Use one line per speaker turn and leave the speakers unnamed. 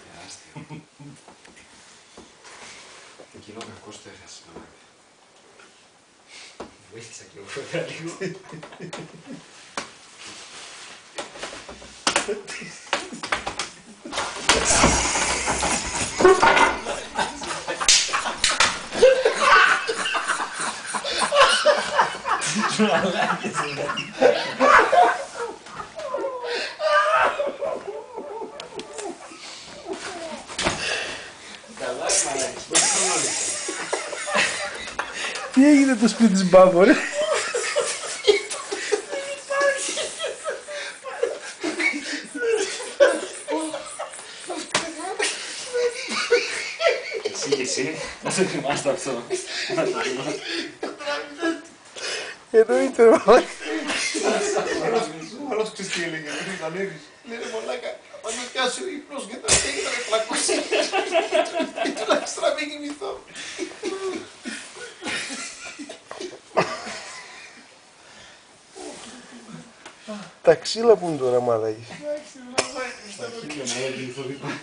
Τεράστιο. Εκείνο κακώς το έχασε. Βοήθησα και εγώ βέβαια λίγο.
Τι έγινε το σπίτι της Μπάμπο, ρε?
Εσύ, θα σε θυμάστε αυτό.
Εννοείται, ρε μαλάκα.
Ο άλλος ξέρεις τι έλεγε, δεν ανέβεις. Λέει ρε μαλάκα, αν με πιάσει ο ύπνος και θα με πλακώσει. Και τουλάχιστον να μην κοιμηθώ.
Τα ξύλα που είναι τώρα, μαλάκα.
Εντάξει, ρε μαλάκα.
Θα κοιμηθώ δίπλα.